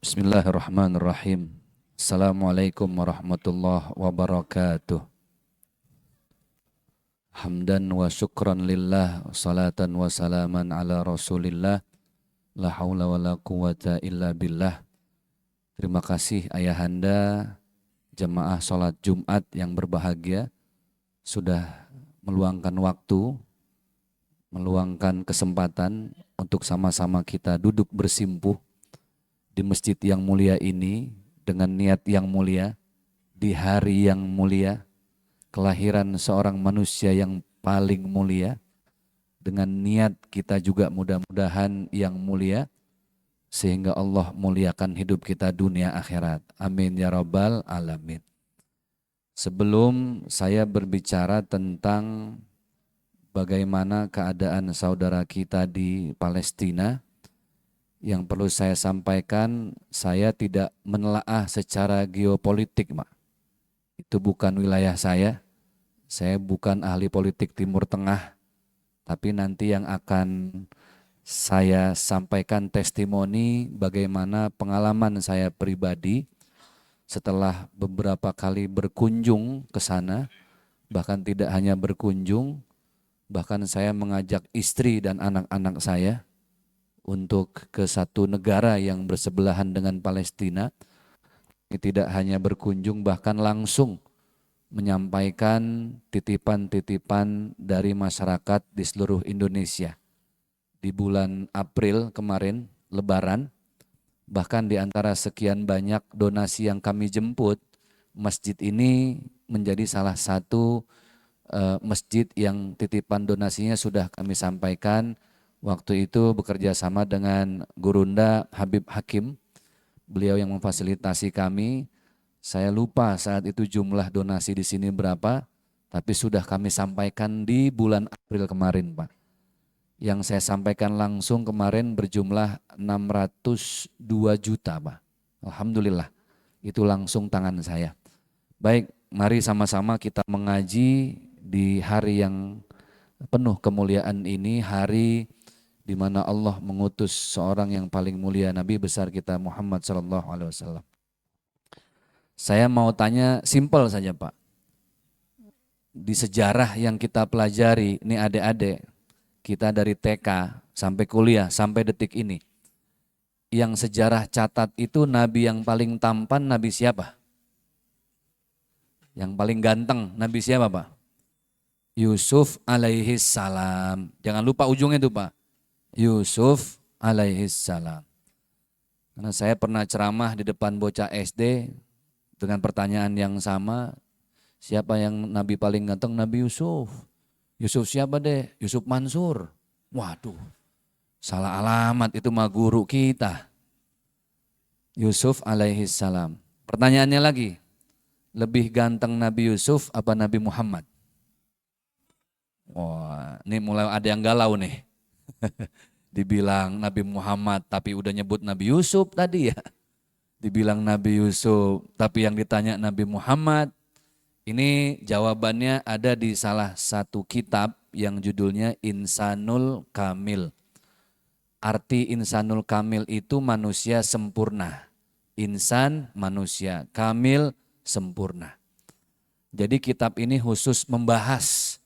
Bismillahirrahmanirrahim. Assalamualaikum warahmatullahi wabarakatuh. Hamdan wa syukran lillah, salatan wa salaman ala rasulillah, la haula wa la quwata illa billah. Terima kasih ayahanda, jemaah sholat Jumat yang berbahagia, sudah meluangkan waktu, meluangkan kesempatan untuk sama-sama kita duduk bersimpuh di masjid yang mulia ini dengan niat yang mulia, di hari yang mulia, kelahiran seorang manusia yang paling mulia, dengan niat kita juga mudah-mudahan yang mulia, sehingga Allah muliakan hidup kita dunia akhirat. Amin ya rabbal alamin. Sebelum saya berbicara tentang bagaimana keadaan saudara kita di Palestina, yang perlu saya sampaikan, saya tidak menelaah secara geopolitik, Mak. Itu bukan wilayah saya bukan ahli politik Timur Tengah, tapi nanti yang akan saya sampaikan testimoni bagaimana pengalaman saya pribadi setelah beberapa kali berkunjung ke sana, bahkan tidak hanya berkunjung, bahkan saya mengajak istri dan anak-anak saya untuk ke satu negara yang bersebelahan dengan Palestina. Ini tidak hanya berkunjung, bahkan langsung menyampaikan titipan-titipan dari masyarakat di seluruh Indonesia. Di bulan April kemarin, Lebaran, bahkan di antara sekian banyak donasi yang kami jemput, masjid ini menjadi salah satu masjid yang titipan donasinya sudah kami sampaikan. Waktu itu bekerja sama dengan Gurunda Habib Hakim, beliau yang memfasilitasi kami. Saya lupa saat itu jumlah donasi di sini berapa, tapi sudah kami sampaikan di bulan April kemarin, Pak. Yang saya sampaikan langsung kemarin berjumlah 602 juta, Pak. Alhamdulillah, itu langsung tangan saya. Baik, mari sama-sama kita mengaji di hari yang penuh kemuliaan ini, hari di mana Allah mengutus seorang yang paling mulia, Nabi besar kita Muhammad SAW. Saya mau tanya simpel saja, Pak. Di sejarah yang kita pelajari, ini adik-adik, kita dari TK sampai kuliah, sampai detik ini, yang sejarah catat itu Nabi yang paling tampan, Nabi siapa? Yang paling ganteng, Nabi siapa, Pak? Yusuf alaihi salam. Jangan lupa ujungnya itu, Pak. Yusuf alaihissalam. Karena saya pernah ceramah di depan bocah SD dengan pertanyaan yang sama, siapa yang Nabi paling ganteng? Nabi Yusuf. Yusuf siapa deh? Yusuf Mansur. Waduh, salah alamat, itu mah guru kita. Yusuf alaihissalam. Pertanyaannya lagi, lebih ganteng Nabi Yusuf apa Nabi Muhammad? Wah, ini mulai ada yang galau nih. Dibilang Nabi Muhammad tapi udah nyebut Nabi Yusuf tadi ya. Dibilang Nabi Yusuf tapi yang ditanya Nabi Muhammad. Ini jawabannya ada di salah satu kitab yang judulnya Insanul Kamil. Arti Insanul Kamil itu manusia sempurna. Insan manusia, kamil sempurna. Jadi kitab ini khusus membahas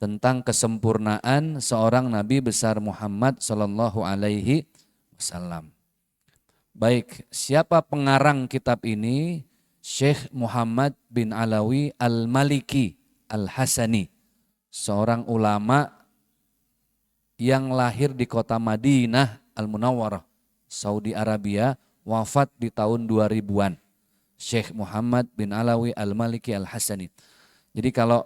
tentang kesempurnaan seorang Nabi besar Muhammad Sallallahu Alaihi Wasallam. Baik, siapa pengarang kitab ini? Syekh Muhammad bin Alawi Al-Maliki Al-Hasani, seorang ulama yang lahir di kota Madinah Al-Munawwarah, Saudi Arabia, wafat di tahun 2000-an. Syekh Muhammad bin Alawi Al-Maliki Al-Hasani. Jadi kalau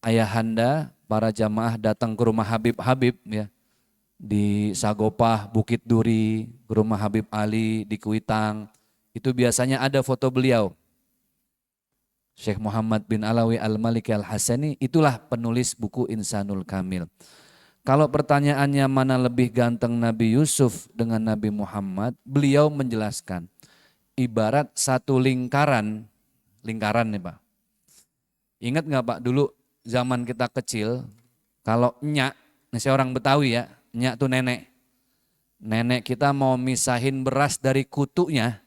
ayahanda, para jamaah datang ke rumah Habib-Habib ya, di Sagopah, Bukit Duri, ke rumah Habib Ali di Kuitang, itu biasanya ada foto beliau. Syekh Muhammad bin Alawi Al-Maliki Al-Hasani, itulah penulis buku Insanul Kamil. Kalau pertanyaannya mana lebih ganteng Nabi Yusuf dengan Nabi Muhammad, beliau menjelaskan, ibarat satu lingkaran nih Pak. Ingat nggak Pak, dulu zaman kita kecil, kalau nyak, ini saya orang Betawi ya, nyak tuh nenek. Nenek kita mau misahin beras dari kutunya,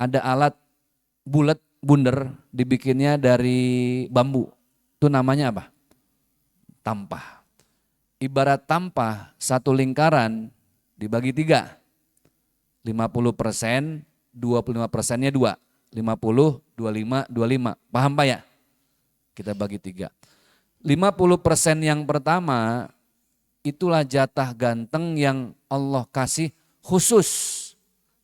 ada alat bulat bundar dibikinnya dari bambu. Itu namanya apa? Tampah. Ibarat tampah satu lingkaran dibagi 3. 50%, 25%-nya 2. 50, 25, 25. Paham Pak ya? Kita bagi 3. 50% yang pertama itulah jatah ganteng yang Allah kasih khusus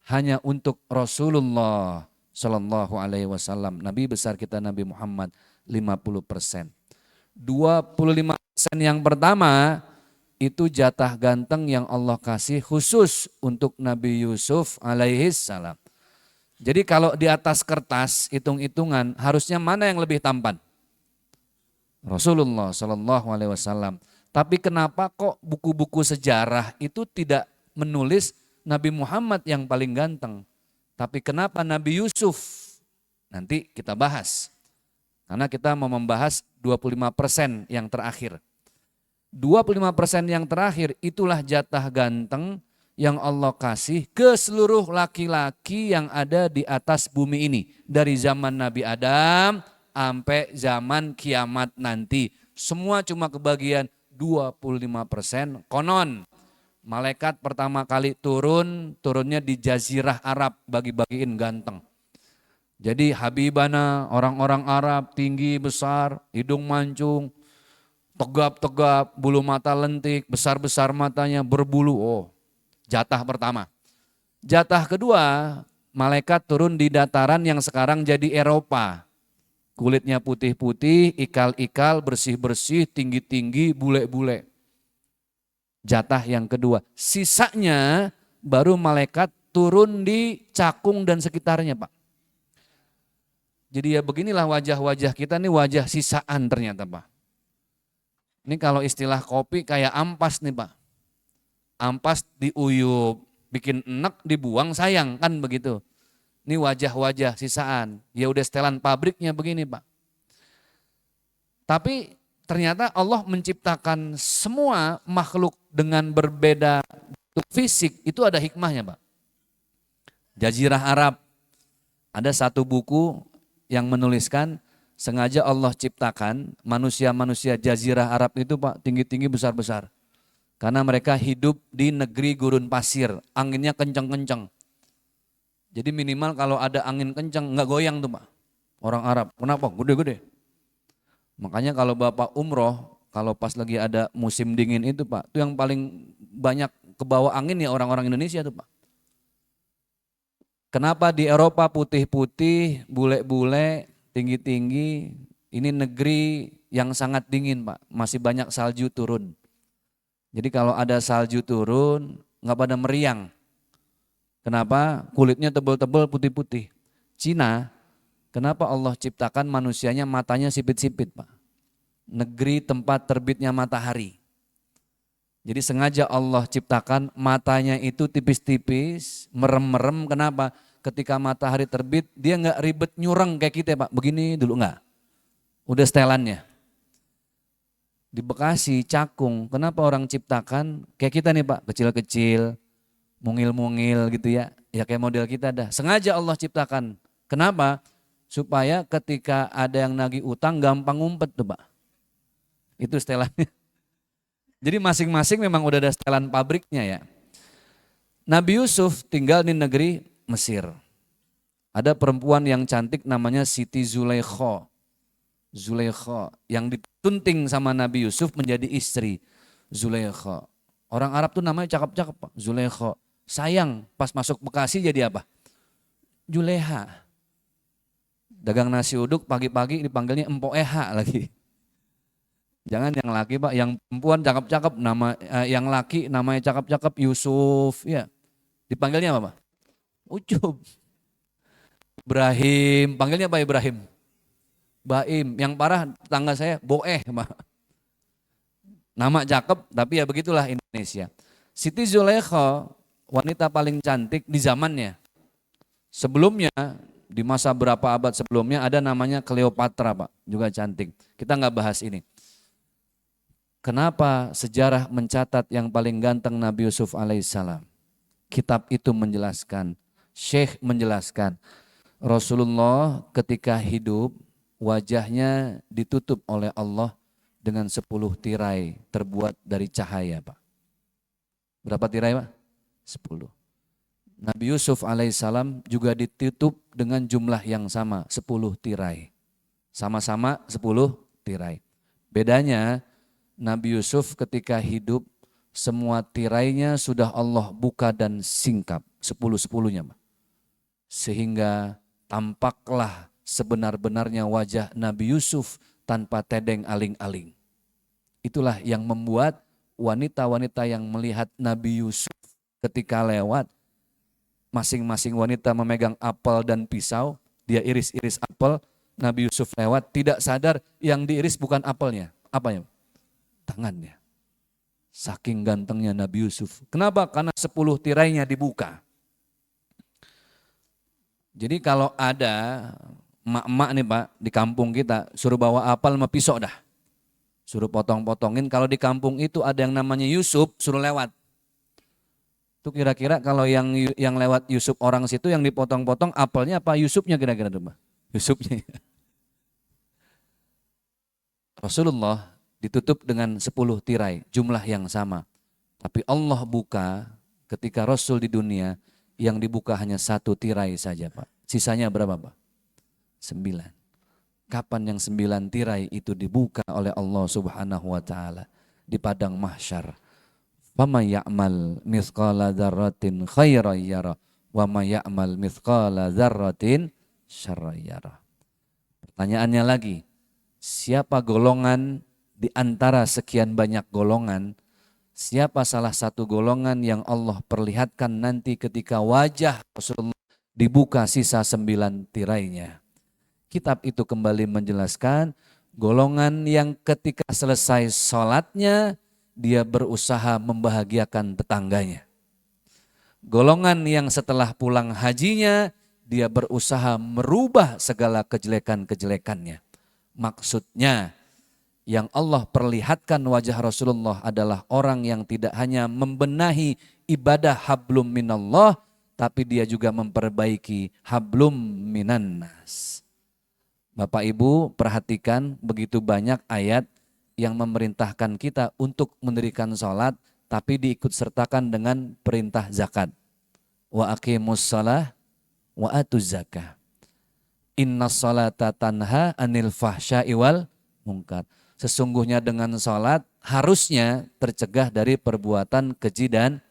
hanya untuk Rasulullah Shallallahu Alaihi Wasallam. Nabi besar kita Nabi Muhammad 50%. 25% yang pertama itu jatah ganteng yang Allah kasih khusus untuk Nabi Yusuf alaihi salam. Jadi kalau di atas kertas hitung-hitungan harusnya mana yang lebih tampan? Rasulullah Shallallahu Alaihi Wasallam. Tapi kenapa kok buku-buku sejarah itu tidak menulis Nabi Muhammad yang paling ganteng? Tapi kenapa Nabi Yusuf? Nanti kita bahas. Karena kita mau membahas 25% yang terakhir. 25% yang terakhir itulah jatah ganteng yang Allah kasih ke seluruh laki-laki yang ada di atas bumi ini. Dari zaman Nabi Adam sampai zaman kiamat nanti. Semua cuma kebagian 25%. Konon malaikat pertama kali turunnya di Jazirah Arab, bagi-bagiin ganteng. Jadi habibana orang-orang Arab tinggi besar, hidung mancung, tegap-tegap, bulu mata lentik, besar-besar matanya, berbulu. Oh, jatah pertama. Jatah kedua, malaikat turun di dataran yang sekarang jadi Eropa. Kulitnya putih-putih, ikal-ikal, bersih-bersih, tinggi-tinggi, bule-bule. Jatah yang kedua. Sisanya baru malaikat turun di Cakung dan sekitarnya Pak. Jadi ya beginilah wajah-wajah kita nih wajah sisaan ternyata Pak. Ini kalau istilah kopi kayak ampas nih Pak. Ampas diuyup, bikin enak dibuang sayang kan begitu. Ini wajah-wajah sisaan. Ya udah setelan pabriknya begini Pak. Tapi ternyata Allah menciptakan semua makhluk dengan berbeda bentuk fisik. Itu ada hikmahnya Pak. Jazirah Arab. Ada satu buku yang menuliskan sengaja Allah ciptakan manusia-manusia Jazirah Arab itu Pak tinggi-tinggi besar-besar. Karena mereka hidup di negeri gurun pasir. Anginnya kencang-kencang. Jadi minimal kalau ada angin kencang nggak goyang tuh Pak. Orang Arab, kenapa? Gede-gede. Makanya kalau Bapak umroh, kalau pas lagi ada musim dingin itu Pak, itu yang paling banyak kebawa angin ya orang-orang Indonesia tuh Pak. Kenapa di Eropa putih-putih, bule-bule, tinggi-tinggi, ini negeri yang sangat dingin Pak, masih banyak salju turun. Jadi kalau ada salju turun, nggak pada meriang. Kenapa? Kulitnya tebal-tebal putih-putih. Cina, kenapa Allah ciptakan manusianya matanya sipit-sipit Pak? Negeri tempat terbitnya matahari. Jadi sengaja Allah ciptakan matanya itu tipis-tipis, merem-merem. Kenapa? Ketika matahari terbit dia nggak ribet nyureng kayak kita Pak. Begini dulu nggak. Udah setelannya. Di Bekasi, Cakung, kenapa orang ciptakan kayak kita nih Pak, kecil-kecil, mungil-mungil gitu ya. Ya kayak model kita dah. Sengaja Allah ciptakan. Kenapa? Supaya ketika ada yang nagih utang gampang ngumpet tuh Pak. Itu setelannya. Jadi masing-masing memang udah ada setelan pabriknya ya. Nabi Yusuf tinggal di negeri Mesir. Ada perempuan yang cantik namanya Siti Zulaikha. Zulaikha yang ditunting sama Nabi Yusuf menjadi istri. Zulaikha. Orang Arab tuh namanya cakep-cakep Pak. Zulaikha. Sayang pas masuk Bekasi jadi apa? Juleha. Dagang nasi uduk pagi-pagi dipanggilnya Empo Eha lagi. Jangan yang laki Pak, yang perempuan cakep-cakep yang laki namanya cakep-cakep Yusuf ya. Dipanggilnya apa Pak? Ucup. Ibrahim, panggilnya Pak Ibrahim. Baim, yang parah tetangga saya Boeh Pak. Nama cakep tapi ya begitulah Indonesia. Siti Zulaikha wanita paling cantik di zamannya. Sebelumnya, di masa berapa abad sebelumnya ada namanya Cleopatra Pak, juga cantik. Kita nggak bahas ini. Kenapa sejarah mencatat yang paling ganteng Nabi Yusuf alaihissalam? kitab itu menjelaskan, Syekh menjelaskan, Rasulullah ketika hidup wajahnya ditutup oleh Allah dengan 10 tirai terbuat dari cahaya, Pak. Berapa tirai, Pak? 10. Nabi Yusuf alaihissalam juga ditutup dengan jumlah yang sama, 10 tirai. Sama-sama 10 tirai. Bedanya Nabi Yusuf ketika hidup semua tirainya sudah Allah buka dan singkap, 10-10-nya. Sehingga tampaklah sebenar-benarnya wajah Nabi Yusuf tanpa tedeng aling-aling. Itulah yang membuat wanita-wanita yang melihat Nabi Yusuf ketika lewat, masing-masing wanita memegang apel dan pisau, dia iris-iris apel, Nabi Yusuf lewat, tidak sadar yang diiris bukan apelnya. Apanya? Tangannya. Saking gantengnya Nabi Yusuf. Kenapa? Karena 10 tirainya dibuka. Jadi kalau ada emak-emak nih Pak, di kampung kita, suruh bawa apel sama pisau dah. Suruh potong-potongin, kalau di kampung itu ada yang namanya Yusuf, suruh lewat. Itu kira-kira kalau yang lewat Yusuf orang situ yang dipotong-potong apelnya apa Yusufnya kira-kira tuh Pak? Yusufnya. Rasulullah ditutup dengan 10 tirai, jumlah yang sama. Tapi Allah buka ketika Rasul di dunia, yang dibuka hanya 1 tirai saja Pak. Sisanya berapa Pak? 9. Kapan yang 9 tirai itu dibuka oleh Allah Subhanahu wa taala? Di padang mahsyar. Fama ya'mal mithqala dzarratin khairan yara wa ma ya'mal mithqala dzarratin syarran yara. Pertanyaannya lagi, siapa golongan di antara sekian banyak golongan, siapa salah satu golongan yang Allah perlihatkan nanti ketika wajah Rasulullah dibuka sisa 9 tirainya? Kitab itu kembali menjelaskan golongan yang ketika selesai sholatnya dia berusaha membahagiakan tetangganya. Golongan yang setelah pulang hajinya dia berusaha merubah segala kejelekan-kejelekannya. Maksudnya yang Allah perlihatkan wajah Rasulullah adalah orang yang tidak hanya membenahi ibadah hablum minallah, tapi dia juga memperbaiki hablum minannas. Bapak Ibu perhatikan begitu banyak ayat yang memerintahkan kita untuk mendirikan sholat, tapi diikut sertakan dengan perintah zakat. Wa aqimus shalah wa atuz zakah. Innas sholata tanha anil fahsya'i wal munkar. Sesungguhnya dengan sholat harusnya tercegah dari perbuatan keji dan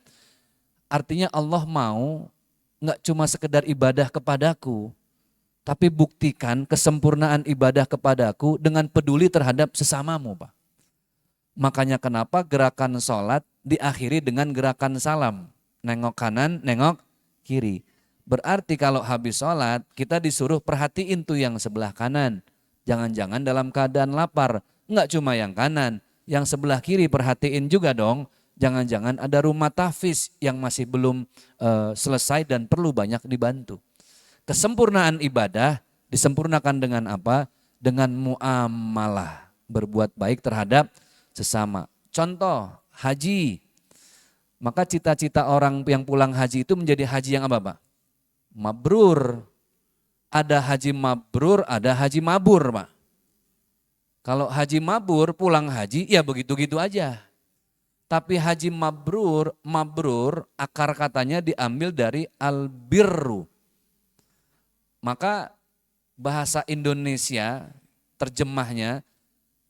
artinya Allah mau nggak cuma sekedar ibadah kepadaku, tapi buktikan kesempurnaan ibadah kepadaku dengan peduli terhadap sesamamu Pak. Makanya kenapa gerakan sholat diakhiri dengan gerakan salam. Nengok kanan, nengok kiri. Berarti kalau habis sholat kita disuruh perhatiin tuh yang sebelah kanan. Jangan-jangan dalam keadaan lapar. Enggak cuma yang kanan, yang sebelah kiri perhatiin juga dong. Jangan-jangan ada rumah tahfiz yang masih belum selesai dan perlu banyak dibantu. Kesempurnaan ibadah disempurnakan dengan apa? Dengan muamalah, berbuat baik terhadap sesama. Contoh, haji. Maka cita-cita orang yang pulang haji itu menjadi haji yang apa Pak? Mabrur. Ada haji mabrur, ada haji mabur Pak. Kalau haji mabur pulang haji ya begitu-gitu aja. Tapi haji mabrur, akar katanya diambil dari albirru. Maka bahasa Indonesia terjemahnya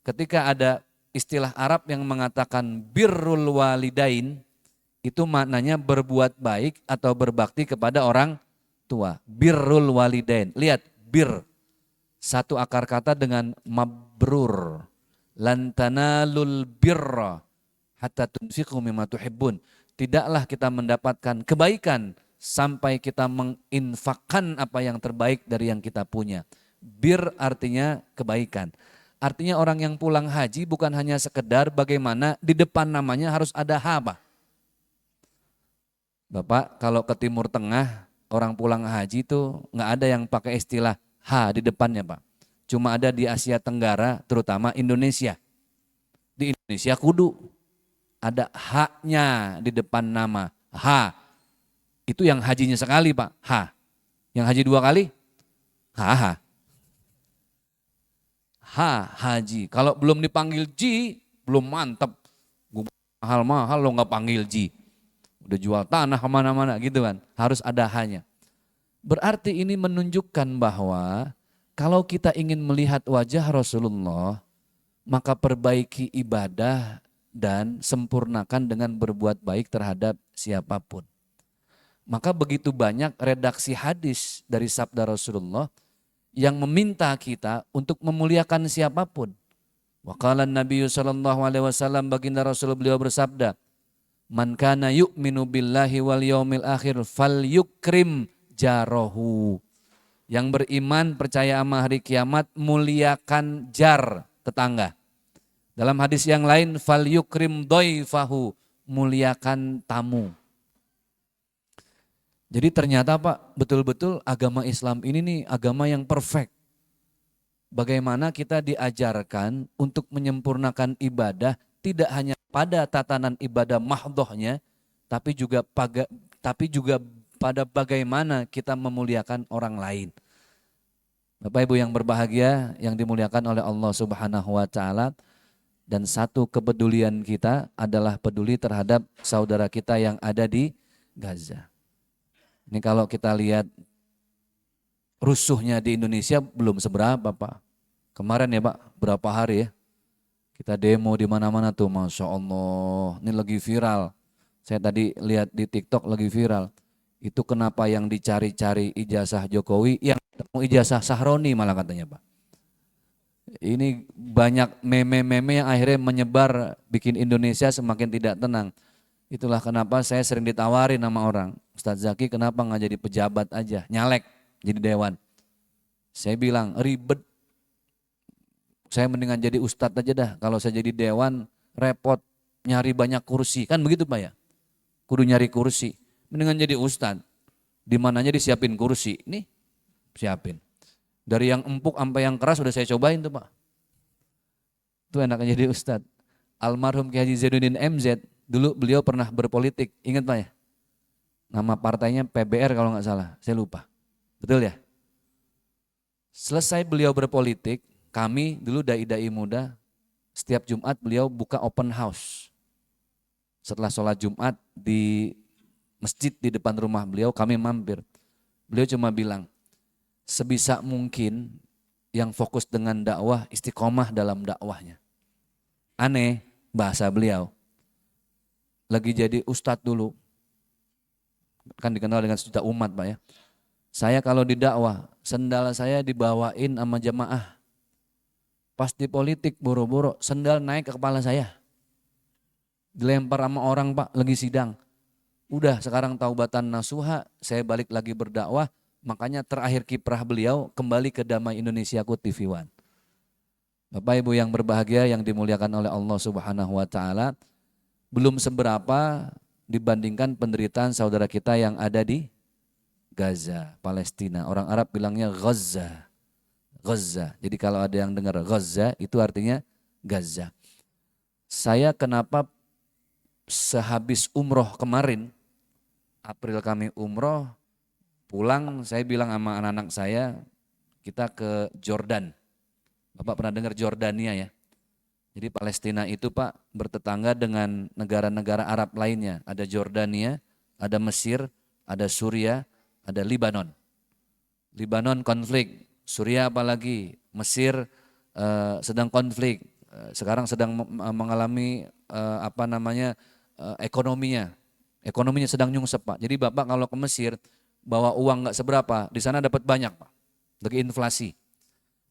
ketika ada istilah Arab yang mengatakan birrul walidain, itu maknanya berbuat baik atau berbakti kepada orang tua. Birrul walidain. Lihat, bir. Satu akar kata dengan mabrur. Lan tanalul birra hatta tunfiqu mimma tuhibbun. Tidaklah kita mendapatkan kebaikan sampai kita menginfakkan apa yang terbaik dari yang kita punya. Bir artinya kebaikan. Artinya orang yang pulang haji bukan hanya sekedar bagaimana di depan namanya harus ada H Pak. Bapak kalau ke Timur Tengah orang pulang haji itu nggak ada yang pakai istilah H di depannya Pak. Cuma ada di Asia Tenggara terutama Indonesia. Di Indonesia kudu ada H-nya di depan nama. H. Itu yang hajinya sekali Pak, ha. Yang haji 2 kali, ha. Ha, haji. Kalau belum dipanggil ji, belum mantep. Mahal-mahal lo nggak panggil ji. Udah jual tanah kemana-mana gitu kan. Harus ada hanya. Berarti ini menunjukkan bahwa kalau kita ingin melihat wajah Rasulullah, maka perbaiki ibadah dan sempurnakan dengan berbuat baik terhadap siapapun. Maka begitu banyak redaksi hadis dari sabda Rasulullah yang meminta kita untuk memuliakan siapapun. Wa qala Nabi sallallahu alaihi wasallam, baginda Rasul beliau bersabda, "Man kana yu'minu billahi wal yaumil akhir falyukrim jarahu." Yang beriman percaya sama hari kiamat, muliakan jar, tetangga. Dalam hadis yang lain, falyukrim dhaifahu, muliakan tamu. Jadi ternyata Pak, betul-betul agama Islam ini nih agama yang perfect. Bagaimana kita diajarkan untuk menyempurnakan ibadah tidak hanya pada tatanan ibadah mahdhohnya, tapi juga pada bagaimana kita memuliakan orang lain. Bapak Ibu yang berbahagia, yang dimuliakan oleh Allah Subhanahu wa taala, dan satu kepedulian kita adalah peduli terhadap saudara kita yang ada di Gaza. Ini kalau kita lihat rusuhnya di Indonesia belum seberapa Pak. Kemarin ya Pak, berapa hari ya. Kita demo di mana-mana tuh, Masya Allah. Ini lagi viral. Saya tadi lihat di TikTok lagi viral. Itu kenapa yang dicari-cari ijazah Jokowi, yang ketemu ijazah Sahroni malah katanya Pak. Ini banyak meme-meme yang akhirnya menyebar bikin Indonesia semakin tidak tenang. Itulah kenapa saya sering ditawarin sama orang, Ustadz Zaki kenapa nggak jadi pejabat aja, nyalek jadi dewan. Saya bilang ribet, saya mendingan jadi ustadz aja dah. Kalau saya jadi dewan repot, nyari banyak kursi, kan begitu Pak ya. Kudu nyari kursi, mendingan jadi ustadz. Di mananya disiapin kursi, nih siapin. Dari yang empuk sampai yang keras udah saya cobain tuh Pak. Itu enaknya jadi ustadz. Almarhum Kiai Haji Zainuddin MZ, dulu beliau pernah berpolitik, ingat Pak ya? Nama partainya PBR kalau nggak salah, saya lupa. Betul ya? Selesai beliau berpolitik, kami dulu dai-dai muda, setiap Jumat beliau buka open house. Setelah sholat Jumat di masjid di depan rumah beliau, kami mampir. Beliau cuma bilang, sebisa mungkin yang fokus dengan dakwah, istiqomah dalam dakwahnya. Aneh bahasa beliau. Lagi jadi ustadz dulu, kan dikenal dengan sejuta umat Pak ya. Saya kalau di dakwah, sendal saya dibawain sama jamaah. Pas di politik boro-boro, sendal naik ke kepala saya. Dilempar sama orang Pak, lagi sidang. Udah sekarang taubatan nasuha, saya balik lagi berdakwah. Makanya terakhir kiprah beliau kembali ke Damai Indonesiaku TV One. Bapak Ibu yang berbahagia yang dimuliakan oleh Allah Subhanahu wa taala, belum seberapa dibandingkan penderitaan saudara kita yang ada di Gaza, Palestina. Orang Arab bilangnya Gaza. Gaza. Jadi kalau ada yang dengar Gaza itu artinya Gaza. Saya kenapa sehabis umroh kemarin, April kami umroh, pulang saya bilang sama anak-anak saya, kita ke Jordan. Bapak pernah dengar Jordania ya? Jadi Palestina itu Pak bertetangga dengan negara-negara Arab lainnya. Ada Jordania, ada Mesir, ada Suria, ada Libanon. Libanon konflik, Suria apalagi, Mesir sedang konflik. Sekarang sedang mengalami ekonominya. Ekonominya sedang nyungsep Pak. Jadi Bapak kalau ke Mesir bawa uang nggak seberapa, di sana dapat banyak Pak. Lagi inflasi.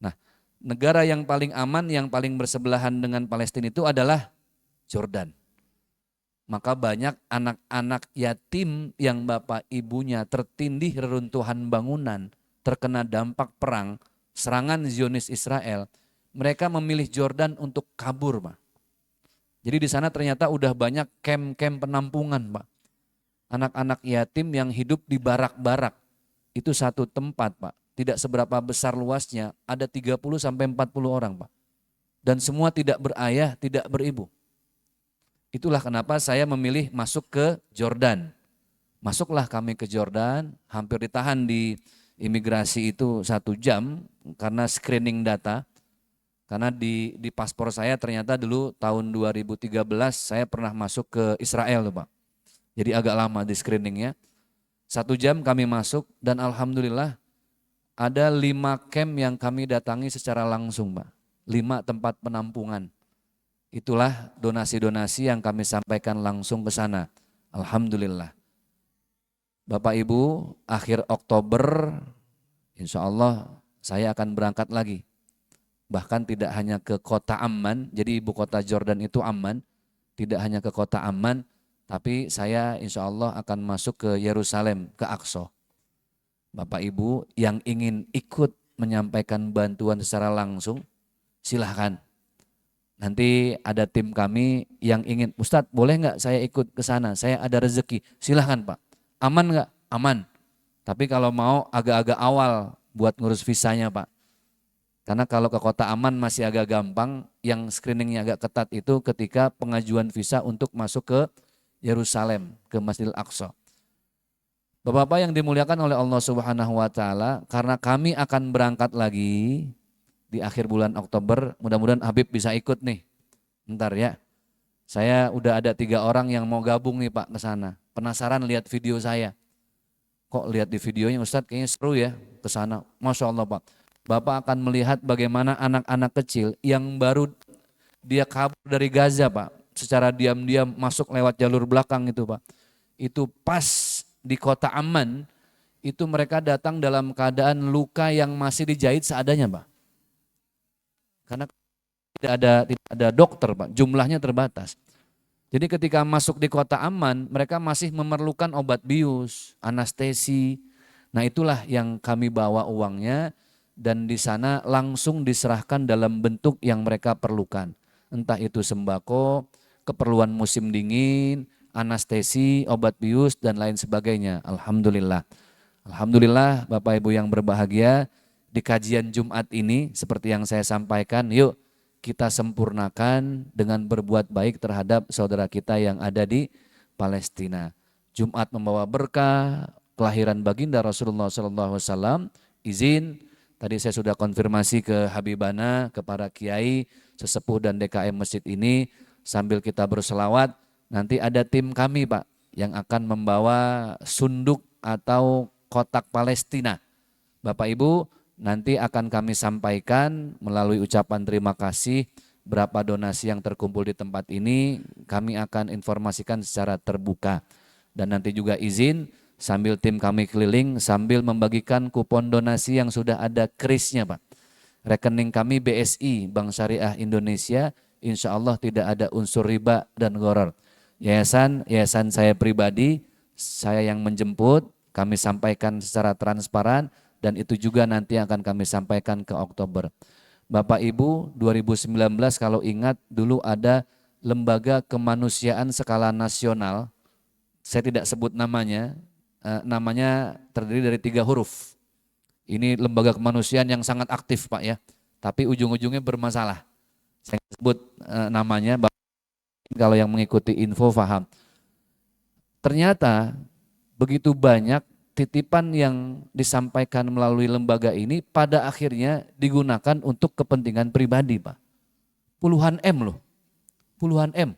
Nah, negara yang paling aman, yang paling bersebelahan dengan Palestina itu adalah Jordan. Maka banyak anak-anak yatim yang bapak ibunya tertindih reruntuhan bangunan, terkena dampak perang, serangan Zionis Israel. Mereka memilih Jordan untuk kabur Pak. Jadi di sana ternyata udah banyak camp-camp penampungan Pak. Anak-anak yatim yang hidup di barak-barak. Itu satu tempat Pak. Tidak seberapa besar luasnya, ada 30 sampai 40 orang Pak. Dan semua tidak berayah, tidak beribu. Itulah kenapa saya memilih masuk ke Jordan. Masuklah kami ke Jordan, hampir ditahan di imigrasi itu 1 jam karena screening data. Karena di paspor saya ternyata dulu tahun 2013 saya pernah masuk ke Israel tuh Pak. Jadi agak lama di screeningnya. 1 jam kami masuk dan alhamdulillah ada 5 camp yang kami datangi secara langsung Pak. 5 tempat penampungan. Itulah donasi-donasi yang kami sampaikan langsung ke sana. Alhamdulillah. Bapak Ibu, akhir Oktober insya Allah saya akan berangkat lagi. Bahkan tidak hanya ke kota Amman, jadi ibu kota Jordan itu Amman. Tidak hanya ke kota Amman, tapi saya insya Allah akan masuk ke Yerusalem, ke Aqsa. Bapak Ibu yang ingin ikut menyampaikan bantuan secara langsung, silahkan. Nanti ada tim kami yang ingin, Ustadz boleh nggak saya ikut ke sana, saya ada rezeki, silahkan Pak. Aman nggak? Aman. Tapi kalau mau agak-agak awal buat ngurus visanya Pak. Karena kalau ke kota Aman masih agak gampang, yang screeningnya agak ketat itu ketika pengajuan visa untuk masuk ke Yerusalem, ke Masjidil Aqsa. Bapak-bapak yang dimuliakan oleh Allah Subhanahu wa taala, karena kami akan berangkat lagi di akhir bulan Oktober, mudah-mudahan Habib bisa ikut nih. Bentar ya. Saya udah ada 3 orang yang mau gabung nih Pak ke sana. Penasaran lihat video saya. Kok lihat di videonya Ustadz kayaknya seru ya ke sana. Masya Allah Pak. Bapak akan melihat bagaimana anak-anak kecil yang baru dia kabur dari Gaza Pak. Secara diam-diam masuk lewat jalur belakang itu Pak. Itu pas di kota Amman, itu mereka datang dalam keadaan luka yang masih dijahit seadanya Pak. Karena tidak ada dokter Pak, jumlahnya terbatas. Jadi ketika masuk di kota Amman, mereka masih memerlukan obat bius, anestesi. Nah itulah yang kami bawa uangnya dan di sana langsung diserahkan dalam bentuk yang mereka perlukan. Entah itu sembako, keperluan musim dingin, anestesi, obat bius dan lain sebagainya. Alhamdulillah. Alhamdulillah Bapak Ibu yang berbahagia, di kajian Jumat ini seperti yang saya sampaikan, yuk kita sempurnakan dengan berbuat baik terhadap saudara kita yang ada di Palestina. Jumat membawa berkah, kelahiran baginda Rasulullah SAW. Izin, tadi saya sudah konfirmasi ke Habibana, kepada Kiai, sesepuh dan DKM masjid ini, sambil kita berselawat, nanti ada tim kami Pak, yang akan membawa sunduk atau kotak Palestina. Bapak Ibu, nanti akan kami sampaikan melalui ucapan terima kasih berapa donasi yang terkumpul di tempat ini, kami akan informasikan secara terbuka. Dan nanti juga izin sambil tim kami keliling sambil membagikan kupon donasi yang sudah ada krisnya Pak. Rekening kami BSI, Bank Syariah Indonesia, insya Allah tidak ada unsur riba dan gharar. Yayasan saya pribadi, saya yang menjemput, kami sampaikan secara transparan, dan itu juga nanti akan kami sampaikan ke Oktober. Bapak Ibu, 2019 kalau ingat dulu ada lembaga kemanusiaan skala nasional, saya tidak sebut namanya, namanya terdiri dari 3 huruf. Ini lembaga kemanusiaan yang sangat aktif Pak ya, tapi ujung-ujungnya bermasalah. Saya sebut namanya, kalau yang mengikuti info paham. Ternyata begitu banyak titipan yang disampaikan melalui lembaga ini pada akhirnya digunakan untuk kepentingan pribadi Pak. Puluhan M loh, puluhan M.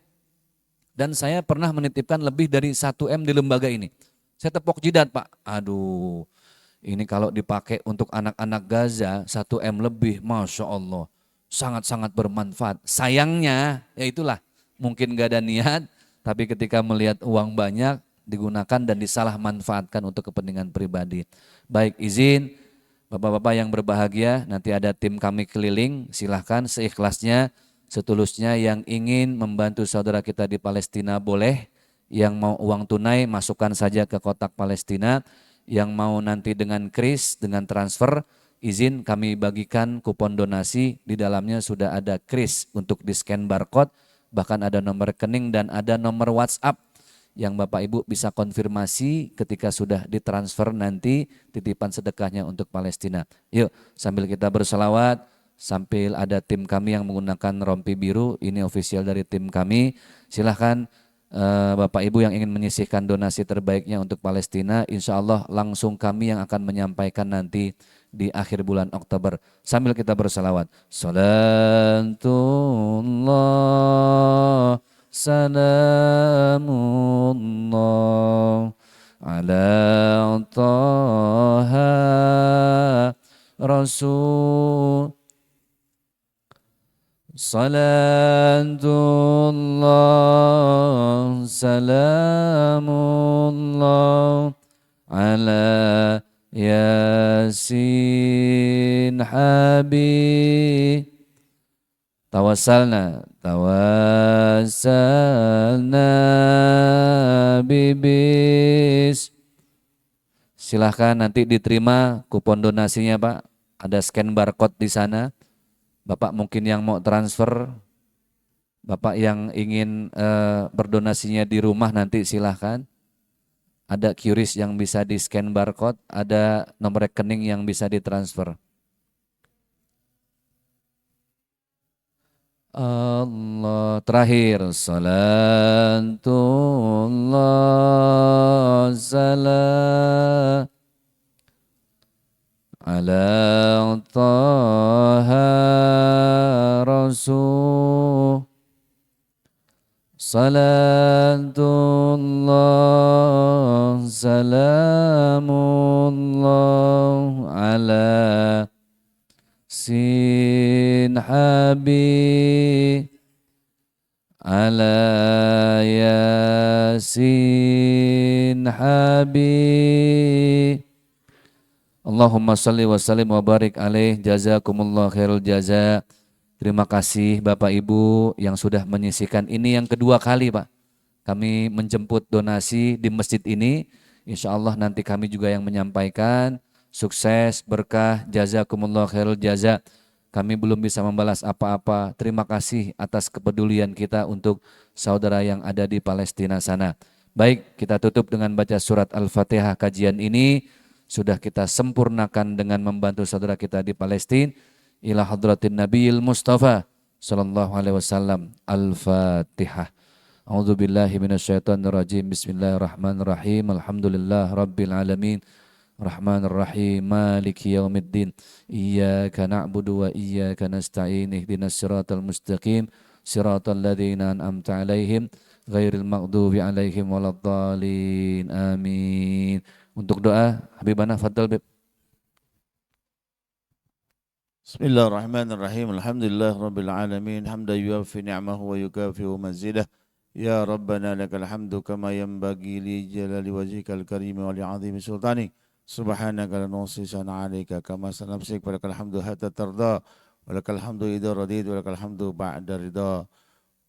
Dan saya pernah menitipkan lebih dari 1 M di lembaga ini. Saya tepok jidat Pak, aduh ini kalau dipakai untuk anak-anak Gaza 1 M lebih, Masya Allah. Sangat-sangat bermanfaat. Sayangnya ya itulah, mungkin gak ada niat, tapi ketika melihat uang banyak, digunakan dan disalah manfaatkan untuk kepentingan pribadi. Baik, izin Bapak-bapak yang berbahagia, nanti ada tim kami keliling, silahkan seikhlasnya, setulusnya yang ingin membantu saudara kita di Palestina boleh, yang mau uang tunai masukkan saja ke kotak Palestina, yang mau nanti dengan kris, dengan transfer, izin kami bagikan kupon donasi, di dalamnya sudah ada kris untuk di scan barcode, bahkan ada nomor rekening dan ada nomor WhatsApp yang Bapak Ibu bisa konfirmasi ketika sudah ditransfer nanti titipan sedekahnya untuk Palestina. Yuk sambil kita berselawat, sambil ada tim kami yang menggunakan rompi biru, ini official dari tim kami, silahkan Bapak Ibu yang ingin menyisihkan donasi terbaiknya untuk Palestina, insya Allah langsung kami yang akan menyampaikan nanti di akhir bulan Oktober. Sambil kita bersalawat. Salatullah, salamullah, ala taha rasul. Salatullah, salamullah, ala yasin habib. Tawassalna bibis. Silahkan nanti diterima kupon donasinya Pak. Ada scan barcode di sana. Bapak mungkin yang mau transfer, Bapak yang ingin berdonasinya di rumah nanti silahkan. Ada QRIS yang bisa di scan barcode, ada nomor rekening yang bisa ditransfer. Allah terakhir. Salatullah, salam ala taha rasul. Salatullah, salamullah, ala sin habib, ala yasin habib. Allahumma salli wa sallim wa barik alaih. Jazakumullah khairul jaza. Terima kasih Bapak Ibu yang sudah menyisihkan. Ini yang kedua kali Pak kami menjemput donasi di masjid ini. Insya Allah nanti kami juga yang menyampaikan. Sukses, berkah, jazakumullah khairul jaza. Kami belum bisa membalas apa-apa. Terima kasih atas kepedulian kita untuk saudara yang ada di Palestina sana. Baik, kita tutup dengan baca surat Al-Fatihah. Kajian ini sudah kita sempurnakan dengan membantu saudara kita di Palestina. Ila hadratin Nabiyil Mustafa sallallahu alaihi wasallam. Al-Fatihah. A'udzu billahi minasyaitonir rajim. Bismillahirrahmanirrahim. Alhamdulillah rabbil alamin. Rahmanir Rahim. Maliki yaumiddin. Iyyaka na'budu wa iyyaka nasta'in. Ihdinas siratal mustaqim. Siratal ladzina an'amta 'alaihim ghairil maghdubi 'alaihim waladdallin. Amin. Untuk doa, Habibana fadhal Bib. Bismillahirrahmanirrahim. Alhamdulillah rabbil alamin. Hamdan yuwaffi ni'amahu wa yukafi'u mazidah. Ya Rabbana lakal hamdu kama yanbaghi li jalali wajhikal karim wa li 'azimi sultanik. Subhanaka la nuhsi sana'an 'alaika kama sanafsik. Walakal hamdu hatta tarda. Walakal hamdu idza radid. Walakal hamdu ba'da ridha.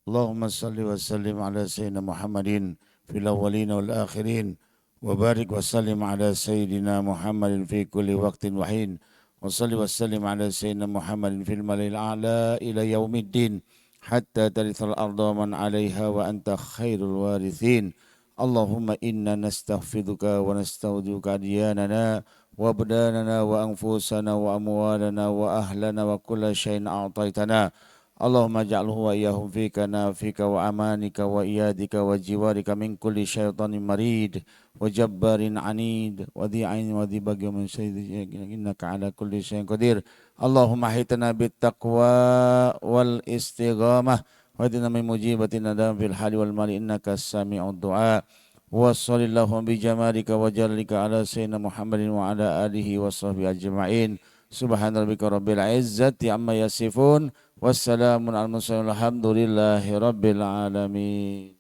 Allahumma salli wa sallim ala sayyidina Muhammadin fil awwalin wal akhirin. وبارك وسلم على سيدنا محمد في كل وقت وحين وصلي وسلم على سيدنا محمد في الملأ الأعلى إلى يوم الدين حتى ترث الأرض ومن عليها وأنت خير الوارثين اللهم إنا نستحفظك ونستودعك أدياننا وأبداننا وأنفسنا وأموالنا وأهلنا وكل شيء أعطيتنا اللهم اجعله وإياهم فيك نافيك وأمانك وإيادك وجوارك من كل شيطان مريد وجبار عنيد وذي عين وذي بغي من شيء إنك على كل شيء قدير اللهم احيطنا بالتقوى والاستقامة واهدنا من مجيبة الندم في الحال والمال إنك السميع الدعاء وصل اللهم بجمالك وجلالك على سيدنا محمد وعلى آله وصحبه أجمعين سبحان ربك رب العزة عما يصفون wassalamun al mursalin alhamdulillahi rabbil alamin.